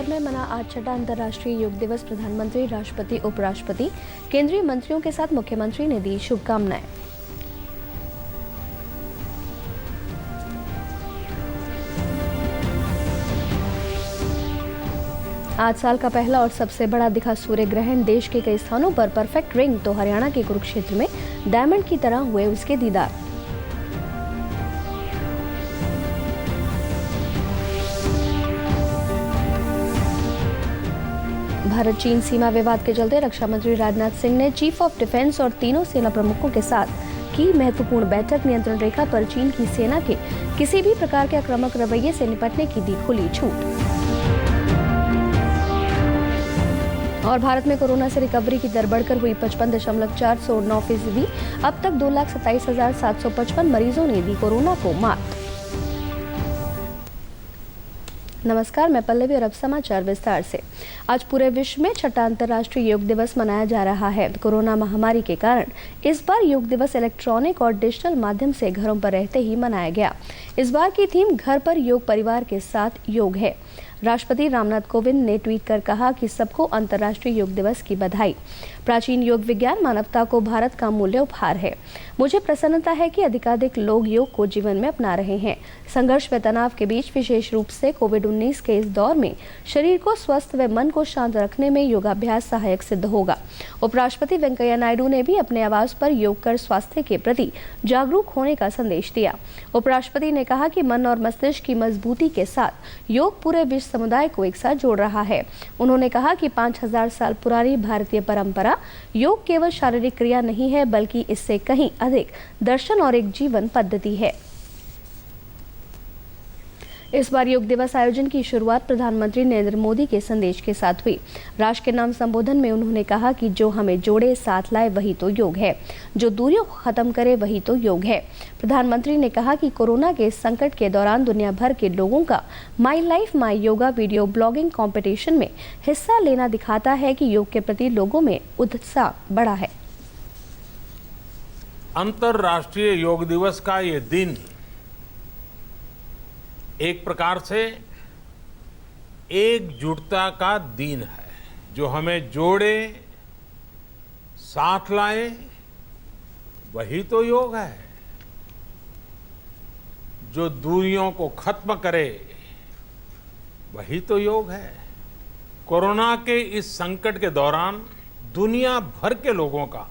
भर में मना आज छठा अंतर्राष्ट्रीय योग दिवस। प्रधानमंत्री, राष्ट्रपति, उपराष्ट्रपति, केंद्रीय मंत्रियों के साथ मुख्यमंत्री ने दी शुभकामनाएं। आज साल का पहला और सबसे बड़ा दिखा सूर्य ग्रहण। देश के कई स्थानों पर परफेक्ट रिंग तो हरियाणा के कुरुक्षेत्र में डायमंड की तरह हुए उसके दीदार। भारत चीन सीमा विवाद के चलते रक्षा मंत्री राजनाथ सिंह ने चीफ ऑफ डिफेंस और तीनों सेना प्रमुखों के साथ की महत्वपूर्ण बैठक। नियंत्रण रेखा पर चीन की सेना के किसी भी प्रकार के आक्रामक रवैये से निपटने की दी खुली छूट। और भारत में कोरोना से रिकवरी की दर बढ़कर हुई 55.409%। अब तक 2,27,755 मरीजों ने दी कोरोना को मात। नमस्कार, मैं पल्लवी और अब समाचार विस्तार से। आज पूरे विश्व में छठा अंतर्राष्ट्रीय योग दिवस मनाया जा रहा है। कोरोना महामारी के कारण इस बार योग दिवस इलेक्ट्रॉनिक और डिजिटल माध्यम से घरों पर रहते ही मनाया गया। इस बार की थीम घर पर योग, परिवार के साथ योग है। राष्ट्रपति रामनाथ कोविंद ने ट्वीट कर कहा कि सबको अंतर्राष्ट्रीय योग दिवस की बधाई। प्राचीन योग विज्ञान मानवता को भारत का मूल्य उपहार है। मुझे प्रसन्नता है कि अधिकाधिक लोग योग को जीवन में अपना रहे हैं। संघर्ष व तनाव के बीच विशेष रूप से कोविड-19 के इस दौर में शरीर को स्वस्थ व मन को शांत रखने में योगाभ्यास सहायक सिद्ध होगा। उपराष्ट्रपति वेंकैया नायडू ने भी अपने आवास पर योग कर स्वास्थ्य के प्रति जागरूक होने का संदेश दिया। उपराष्ट्रपति ने कहा कि मन और मस्तिष्क की मजबूती के साथ योग पूरे विश्व समुदाय को एक साथ जोड़ रहा है। उन्होंने कहा कि 5000 साल पुरानी भारतीय परंपरा योग केवल शारीरिक क्रिया नहीं है, बल्कि इससे कहीं अधिक दर्शन और एक जीवन पद्धति है। इस बार योग दिवस आयोजन की शुरुआत प्रधानमंत्री नरेंद्र मोदी के संदेश के साथ हुई। राष्ट्र के नाम संबोधन में उन्होंने कहा कि जो हमें जोड़े, साथ लाए, वही तो योग है। जो दूरियों को खत्म करे, वही तो योग है। प्रधानमंत्री ने कहा कि कोरोना के संकट के दौरान दुनिया भर के लोगों का my life my yoga video blogging competition में हिस्सा लेना दिखाता है कि योग के प्रति लोगों में उत्साह बढ़ा है। अंतर्राष्ट्रीय योग दिवस का ये दिन एक प्रकार से एकजुटता का दिन है, जो हमें जोड़े, साथ लाए, वही तो योग है। जो दूरियों को खत्म करे, वही तो योग है। कोरोना के इस संकट के दौरान दुनिया भर के लोगों का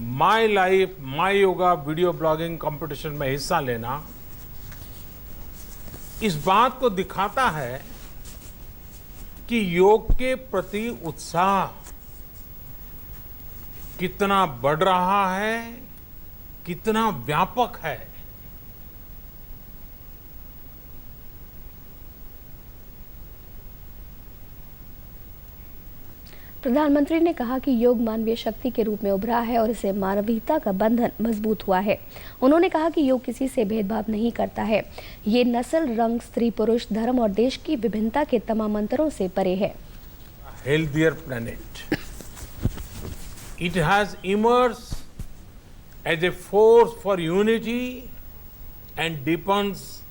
my life my yoga video blogging competition में हिस्सा लेना इस बात को दिखाता है कि योग के प्रति उत्साह कितना बढ़ रहा है, कितना व्यापक है। प्रधानमंत्री ने कहा कि योग मानवीय शक्ति के रूप में उभरा है और इससे मानवीयता का बंधन मजबूत हुआ है। उन्होंने कहा कि योग किसी से भेदभाव नहीं करता है। ये नस्ल, रंग, स्त्री, पुरुष, धर्म और देश की विभिन्नता के तमाम अंतरों से परे है। Healthier planet, it has emerged as a force for unity and deepens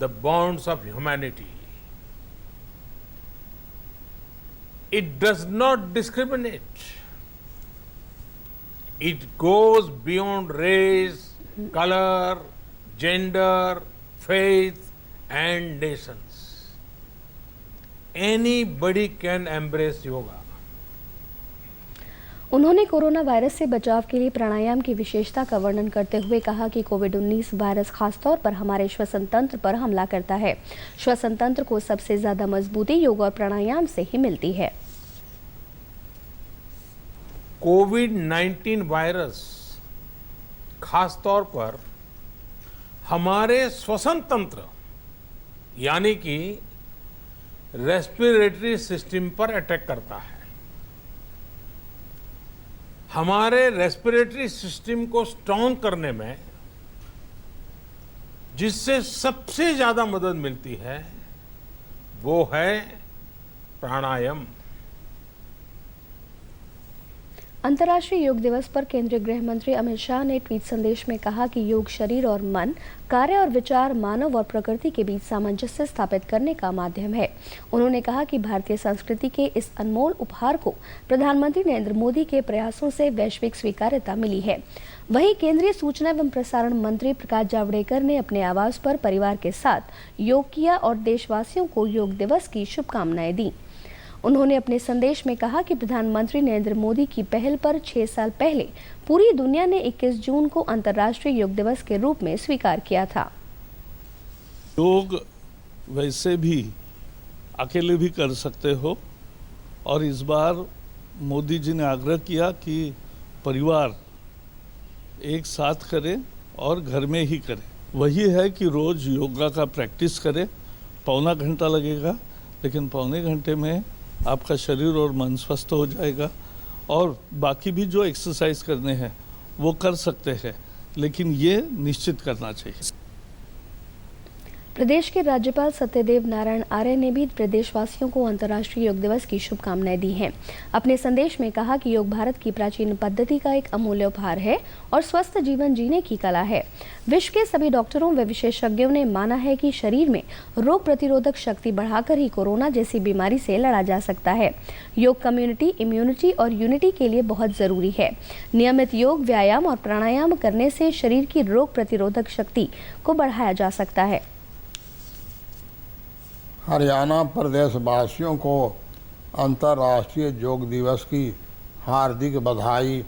the bonds of humanity. It does not discriminate. It goes beyond race, color, gender, faith, and nations. Anybody can embrace yoga. उन्होंने corona virus से बचाव के लिए प्राणायाम की विशेषता का वर्णन करते हुए कहा कि कोविड-19 वायरस खासतौर पर हमारे श्वसन तंत्र पर हमला करता है। श्वसन तंत्र को सबसे ज्यादा मजबूती योग और प्राणायाम से ही मिलती है। कोविड-19 वायरस खासतौर पर हमारे श्वसन तंत्र यानी कि रेस्पिरेटरी सिस्टम पर अटैक करता है। हमारे रेस्पिरेटरी सिस्टम को स्ट्रांग करने में जिससे सबसे ज्यादा मदद मिलती है वो है प्राणायाम। अंतर्राष्ट्रीय योग दिवस पर केंद्रीय गृह मंत्री अमित शाह ने ट्वीट संदेश में कहा कि योग शरीर और मन, कार्य और विचार, मानव और प्रकृति के बीच सामंजस्य स्थापित करने का माध्यम है। उन्होंने कहा कि भारतीय संस्कृति के इस अनमोल उपहार को प्रधानमंत्री नरेंद्र मोदी के प्रयासों से वैश्विक स्वीकार्यता मिली है। वहीं केंद्रीय सूचना एवं प्रसारण मंत्री प्रकाश जावड़ेकर ने अपने आवास पर परिवार के साथ योग किया और देशवासियों को योग दिवस की शुभकामनाएं दी। उन्होंने अपने संदेश में कहा कि प्रधानमंत्री नरेंद्र मोदी की पहल पर 6 साल पहले पूरी दुनिया ने 21 जून को अंतर्राष्ट्रीय योग दिवस के रूप में स्वीकार किया था। योग वैसे भी अकेले भी कर सकते हो और इस बार मोदी जी ने आग्रह किया कि परिवार एक साथ करे और घर में ही करे। वही है कि रोज योगा का प्रैक्टिस करें। पौना घंटा लगेगा, लेकिन पौने घंटे में आपका शरीर और मन स्वस्थ हो जाएगा और बाकी भी जो एक्सरसाइज करने हैं वो कर सकते हैं, लेकिन ये निश्चित करना चाहिए। प्रदेश के राज्यपाल सत्यदेव नारायण आर्य ने भी प्रदेशवासियों को अंतर्राष्ट्रीय योग दिवस की शुभकामनाएं दी हैं। अपने संदेश में कहा कि योग भारत की प्राचीन पद्धति का एक अमूल्य उपहार है और स्वस्थ जीवन जीने की कला है। विश्व के सभी डॉक्टरों व विशेषज्ञों ने माना है कि शरीर में रोग प्रतिरोधक शक्ति बढ़ाकर ही कोरोना जैसी बीमारी से लड़ा जा सकता है। योग कम्युनिटी, इम्यूनिटी और यूनिटी के लिए बहुत जरूरी है। नियमित योग, व्यायाम और प्राणायाम करने से शरीर की रोग प्रतिरोधक शक्ति को बढ़ाया जा सकता है। हरियाणा प्रदेश वासियों को अंतर्राष्ट्रीय योग दिवस की हार्दिक बधाई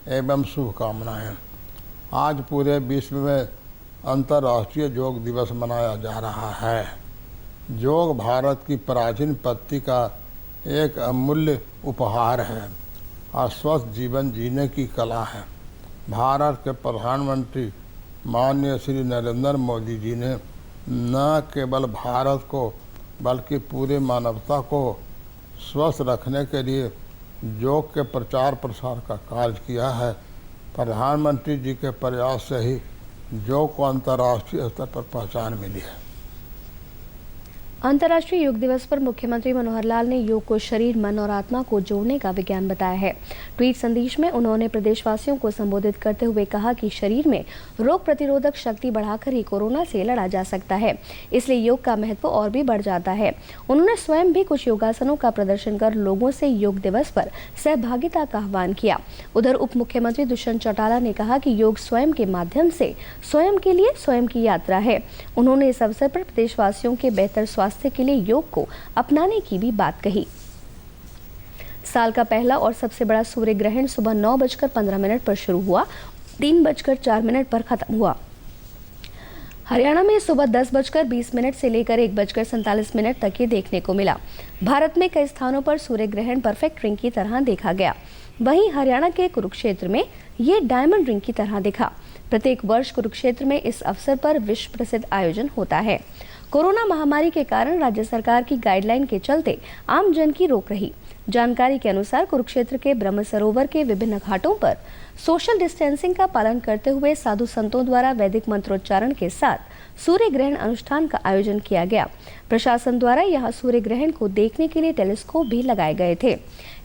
एवं शुभकामनाएं। आज पूरे विश्व में अंतर्राष्ट्रीय योग दिवस मनाया जा रहा है। योग भारत की प्राचीन पद्धति का एक अमूल्य उपहार है और स्वस्थ जीवन जीने की कला है। भारत के प्रधानमंत्री माननीय श्री नरेंद्र मोदी जी ने न केवल भारत को बल्कि पूरे मानवता को स्वस्थ रखने के लिए योग के प्रचार प्रसार का कार्य किया है। प्रधानमंत्री जी के प्रयास से ही योग को अंतर्राष्ट्रीय स्तर पर पहचान मिली है। अंतर्राष्ट्रीय योग दिवस पर मुख्यमंत्री मनोहर लाल ने योग को शरीर, मन और आत्मा को जोड़ने का विज्ञान बताया है। ट्वीट संदेश में उन्होंने प्रदेशवासियों को संबोधित करते हुए कहा कि शरीर में रोग प्रतिरोधक शक्ति बढ़ाकर ही कोरोना से लड़ा जा सकता है, इसलिए योग का महत्व और भी बढ़ जाता है। उन्होंने स्वयं भी कुछ योगासनों का प्रदर्शन कर लोगों से योग दिवस पर सहभागिता का आह्वान किया। उधर उप मुख्यमंत्री दुष्यंत चौटाला ने कहा कि योग स्वयं के माध्यम से स्वयं के लिए स्वयं की यात्रा है। उन्होंने इस अवसर पर प्रदेशवासियों के बेहतर स्वास्थ्य के लिए योग को अपनाने की भी बात कही। साल का पहला और सबसे बड़ा सूर्य ग्रहण सुबह 9:15 पर शुरू हुआ, 3:04 पर खत्म हुआ। हरियाणा में सुबह 10:20 से लेकर 1:47 तक ये देखने को मिला। भारत में कई स्थानों पर सूर्य ग्रहण परफेक्ट रिंग की तरह देखा गया। वहीं हरियाणा के कुरुक्षेत्र में ये डायमंड रिंग की तरह दिखा। प्रत्येक वर्ष कुरुक्षेत्र में इस अवसर पर विश्व प्रसिद्ध आयोजन होता है। कोरोना महामारी के कारण राज्य सरकार की गाइडलाइन के चलते आम जन की रोक रही। जानकारी के अनुसार कुरुक्षेत्र के ब्रह्म सरोवर के विभिन्न घाटों पर सोशल डिस्टेंसिंग का पालन करते हुए साधु संतों द्वारा वैदिक मंत्रोच्चारण के साथ सूर्य ग्रहण अनुष्ठान का आयोजन किया गया। प्रशासन द्वारा यहां सूर्य ग्रहण को देखने के लिए टेलीस्कोप भी लगाए गए थे।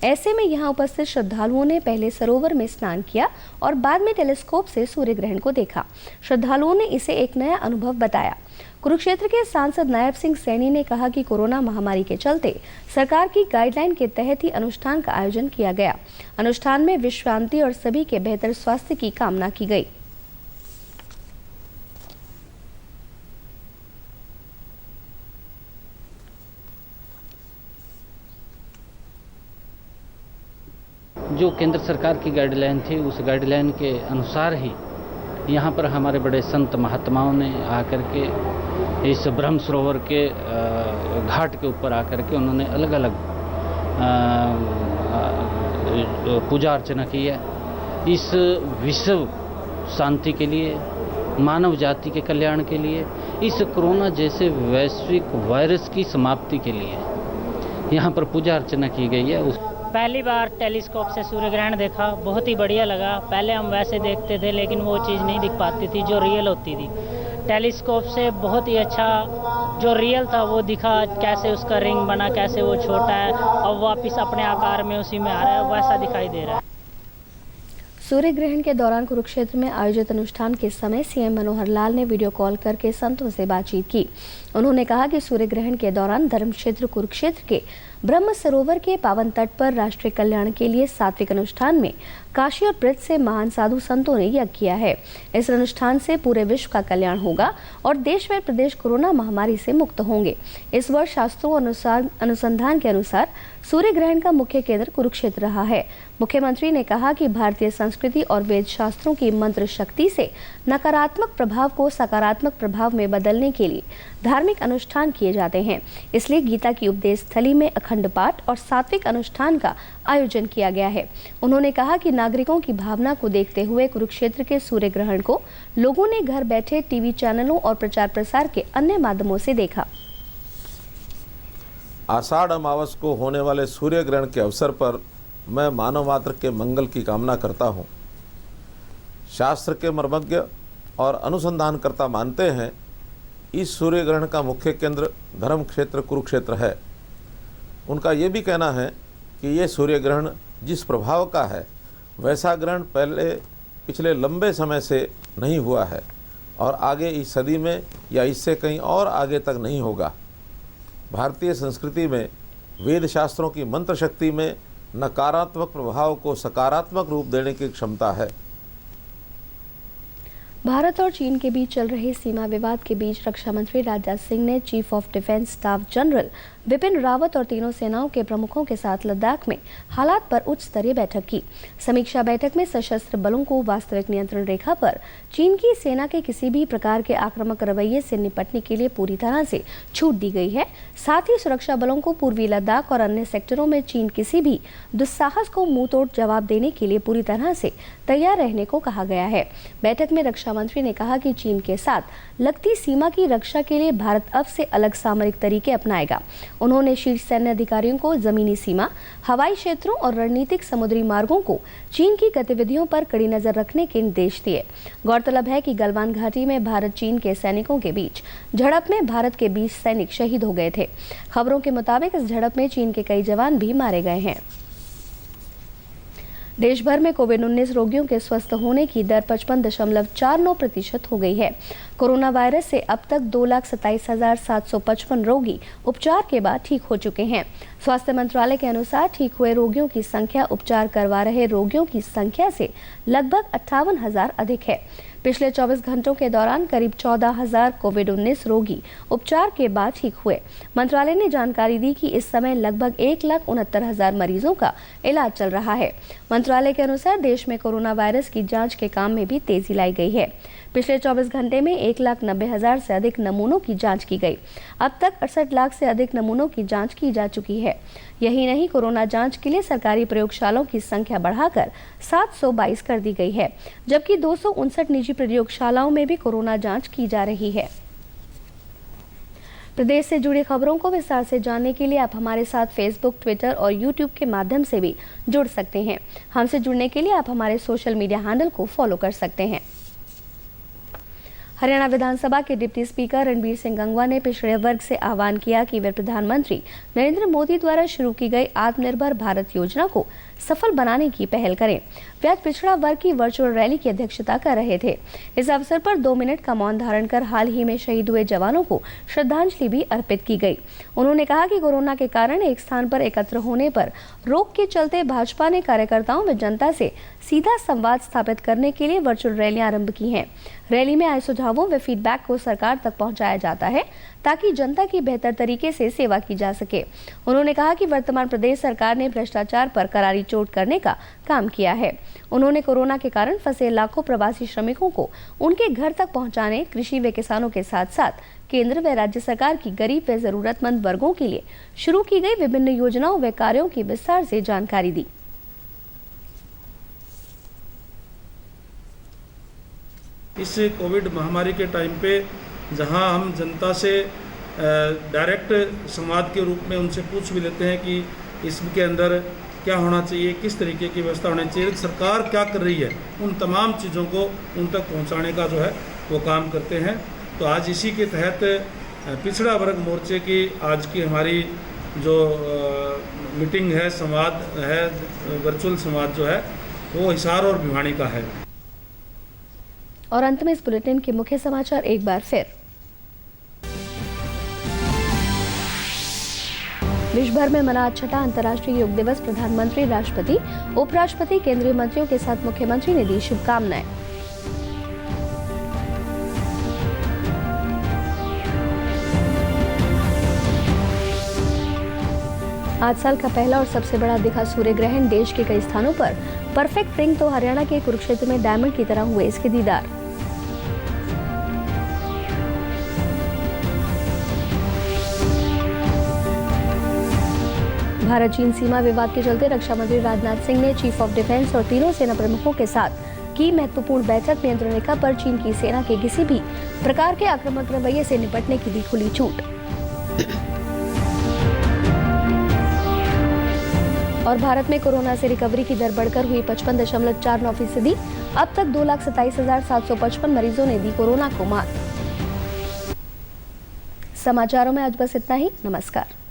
ऐसे में यहां उपस्थित श्रद्धालुओं ने पहले सरोवर में स्नान किया और बाद में टेलीस्कोप से सूर्य ग्रहण को देखा। श्रद्धालुओं ने इसे एक नया अनुभव बताया। कुरुक्षेत्र के सांसद नायब सिंह सैनी ने कहा कि कोरोना महामारी के चलते सरकार की गाइडलाइन के तहत ही अनुष्ठान का आयोजन किया गया। अनुष्ठान में विश्व शांति और सभी के बेहतर स्वास्थ्य की कामना की गई। जो केंद्र सरकार की गाइडलाइन थी, उस गाइडलाइन के अनुसार ही यहाँ पर हमारे बड़े संत महात्माओं ने आकर के इस ब्रह्म सरोवर के घाट के ऊपर आकर के उन्होंने अलग अलग पूजा अर्चना की है। इस विश्व शांति के लिए, मानव जाति के कल्याण के लिए, इस कोरोना जैसे वैश्विक वायरस की समाप्ति के लिए यहाँ पर पूजा अर्चना की गई है। पहली बार टेलीस्कोप से सूर्य ग्रहण देखा, बहुत ही बढ़िया लगा। पहले हम वैसे देखते थे लेकिन वो चीज़ नहीं दिख पाती थी जो रियल होती थी। टेलीस्कोप से बहुत ही अच्छा जो रियल था वो दिखा, कैसे उसका रिंग बना, कैसे वो छोटा है और वापस अपने आकार में उसी में आ रहा है, वैसा दिखाई दे रहा है। सूर्य ग्रहण के दौरान कुरुक्षेत्र में आयोजित अनुष्ठान के समय सीएम मनोहर लाल ने वीडियो कॉल करके संतों से बातचीत की। उन्होंने कहा कि सूर्य ग्रहण के दौरान धर्म क्षेत्र कुरुक्षेत्र के ब्रह्म सरोवर के पावन तट पर राष्ट्रीय कल्याण के लिए सात्विक अनुष्ठान में काशी और ब्रज से महान साधु संतों ने यज्ञ किया है। इस अनुष्ठान से पूरे विश्व का कल्याण होगा और देश व प्रदेश कोरोना महामारी से मुक्त होंगे। इस वर्ष शास्त्रों अनुसंधान के अनुसार सूर्य ग्रहण का मुख्य केंद्र कुरुक्षेत्र रहा है। मुख्यमंत्री ने कहा कि भारतीय संस्कृति और वेद शास्त्रों की मंत्र शक्ति से नकारात्मक प्रभाव को सकारात्मक प्रभाव में बदलने के लिए धार्मिक अनुष्ठान किए जाते हैं। इसलिए गीता की उपदेश स्थली में अखंड पाठ और सात्विक अनुष्ठान का आयोजन किया गया है। उन्होंने कहा कि नागरिकों की भावना को देखते हुए कुरुक्षेत्र के सूर्य ग्रहण को लोगों ने घर बैठे टीवी चैनलों और प्रचार प्रसार के अन्य माध्यमों से देखा। आषाढ़ अमावस को होने वाले सूर्य ग्रहण के अवसर पर मैं मानव मात्र के मंगल की कामना करता हूँ। शास्त्र के मर्मज्ञ और अनुसंधानकर्ता मानते हैं इस सूर्य ग्रहण का मुख्य केंद्र धर्म क्षेत्र कुरुक्षेत्र है। उनका ये भी कहना है कि ये सूर्य ग्रहण जिस प्रभाव का है वैसा ग्रहण पिछले लंबे समय से नहीं हुआ है और आगे इस सदी में या इससे कहीं और आगे तक नहीं होगा। भारतीय संस्कृति में वेद शास्त्रों की मंत्र शक्ति में नकारात्मक प्रभाव को सकारात्मक रूप देने की क्षमता है। भारत और चीन के बीच चल रहे सीमा विवाद के बीच रक्षा मंत्री राजनाथ सिंह ने chief of defence staff general Vipin Rawat और तीनों सेनाओं के प्रमुखों के साथ लद्दाख में हालात पर उच्च स्तरीय बैठक की। समीक्षा बैठक में सशस्त्र बलों को वास्तविक नियंत्रण रेखा पर चीन की सेना के किसी भी प्रकार के आक्रामक रवैये से निपटने के लिए पूरी तरह से छूट दी गई है। साथ ही सुरक्षा बलों को पूर्वी लद्दाख और अन्य सेक्टरों में चीन किसी भी दुस्साहस को मुंहतोड़ जवाब देने के लिए पूरी तरह से तैयार रहने को कहा गया है। बैठक में रक्षा मंत्री ने कहा कि चीन के साथ लगती सीमा की रक्षा के लिए भारत अब से अलग सामरिक तरीके अपनाएगा। उन्होंने शीर्ष सैन्य अधिकारियों को जमीनी सीमा, हवाई क्षेत्रों और रणनीतिक समुद्री मार्गों को चीन की गतिविधियों पर कड़ी नजर रखने के निर्देश दिए। गौरतलब है कि गलवान घाटी में भारत चीन के सैनिकों के बीच झड़प में भारत के 20 सैनिक शहीद हो गए थे। खबरों के मुताबिक इस झड़प में चीन के कई जवान भी मारे गए हैं। देश भर में कोविड-19 रोगियों के स्वस्थ होने की दर 55.49% हो गई है। कोरोना वायरस से अब तक 2,27,755 रोगी उपचार के बाद ठीक हो चुके हैं। स्वास्थ्य मंत्रालय के अनुसार ठीक हुए रोगियों की संख्या उपचार करवा रहे रोगियों की संख्या से लगभग 58,000 अधिक है। पिछले 24 घंटों के दौरान करीब 14,000 कोविड-19 रोगी उपचार के बाद ठीक हुए। मंत्रालय ने जानकारी दी कि इस समय लगभग 1,69,000 मरीजों का इलाज चल रहा है। मंत्रालय के अनुसार देश में कोरोना वायरस की जांच के काम में भी तेजी लाई गई है। पिछले 24 घंटे में 1,90,000 से अधिक नमूनों की जांच की गई। अब तक 68 लाख से अधिक नमूनों की जांच की जा चुकी है। यही नहीं, कोरोना जांच के लिए सरकारी प्रयोगशालाओं की संख्या बढ़ाकर 722 कर दी गई है, जबकि 259 निजी प्रयोगशालाओं में भी कोरोना जांच की जा रही है। प्रदेश से जुड़ी खबरों को विस्तार से जानने के लिए आप हमारे साथ फेसबुक, ट्विटर और यूट्यूब के माध्यम से भी जुड़ सकते हैं। हमसे जुड़ने के लिए आप हमारे सोशल मीडिया हैंडल को फॉलो कर सकते हैं। हरियाणा विधानसभा के डिप्टी स्पीकर रणबीर सिंह गंगवा ने पिछड़े वर्ग से आह्वान किया कि वे प्रधानमंत्री नरेंद्र मोदी द्वारा शुरू की गई आत्मनिर्भर भारत योजना को सफल बनाने की पहल करें। वे आज पिछड़ा वर्ग की वर्चुअल रैली की अध्यक्षता कर रहे थे। इस अवसर पर 2 मिनट का मौन धारण कर हाल ही में शहीद हुए जवानों को श्रद्धांजलि भी अर्पित की गई। उन्होंने कहा कि कोरोना के कारण एक स्थान पर एकत्र होने पर रोक के चलते भाजपा ने कार्यकर्ताओं व जनता से सीधा संवाद स्थापित करने के लिए वर्चुअल रैलियां आरंभ की हैं। रैली में आए सुझावों व फीडबैक को सरकार तक पहुंचाया जाता है ताकि जनता की बेहतर तरीके से सेवा की जा सके। उन्होंने कहा कि वर्तमान प्रदेश सरकार ने भ्रष्टाचार पर करारी चोट करने का काम किया है। उन्होंने कोरोना के कारण फंसे लाखों प्रवासी श्रमिकों को उनके घर तक पहुंचाने, कृषि व किसानों के साथ साथ केंद्र व राज्य सरकार की गरीब व जरूरतमंद वर्गों के लिए शुरू की गई विभिन्न योजनाओं व कार्यों की विस्तार से जानकारी दी। इस कोविड महामारी के टाइम पे जहां हम जनता से डायरेक्ट संवाद के रूप में उनसे पूछ भी लेते हैं कि इसके अंदर क्या होना चाहिए, किस तरीके की व्यवस्था होनी चाहिए, सरकार क्या कर रही है, उन तमाम चीज़ों को उन तक पहुंचाने का जो है वो काम करते हैं। तो आज इसी के तहत पिछड़ा वर्ग मोर्चे की आज की हमारी जो मीटिंग है, संवाद है, वर्चुअल संवाद जो है वो हिसार और भिवानी का है। और अंत में इस बुलेटिन के मुख्य समाचार एक बार फिर। विश्व भर में मना आज छठा अंतर्राष्ट्रीय योग दिवस। प्रधानमंत्री, राष्ट्रपति, उपराष्ट्रपति, केंद्रीय मंत्रियों के साथ मुख्यमंत्री ने दी शुभकामनाएं। आज साल का पहला और सबसे बड़ा दिखा सूर्य ग्रहण। देश के कई स्थानों पर परफेक्ट रिंग तो हरियाणा के कुरुक्षेत्र में डायमंड की तरह हुए इसके दीदार। भारत चीन सीमा विवाद के चलते रक्षा मंत्री राजनाथ सिंह ने चीफ ऑफ डिफेंस और तीनों सेना प्रमुखों के साथ की महत्वपूर्ण बैठक। नियंत्रण रेखा पर चीन की सेना के किसी भी प्रकार के आक्रामक रवैये से निपटने की दी खुली छूट। और भारत में कोरोना से रिकवरी की दर बढ़कर हुई 55.49%। अब तक 2,27,755 मरीजों ने दी कोरोना को मात। समाचारों में आज बस इतना ही। नमस्कार।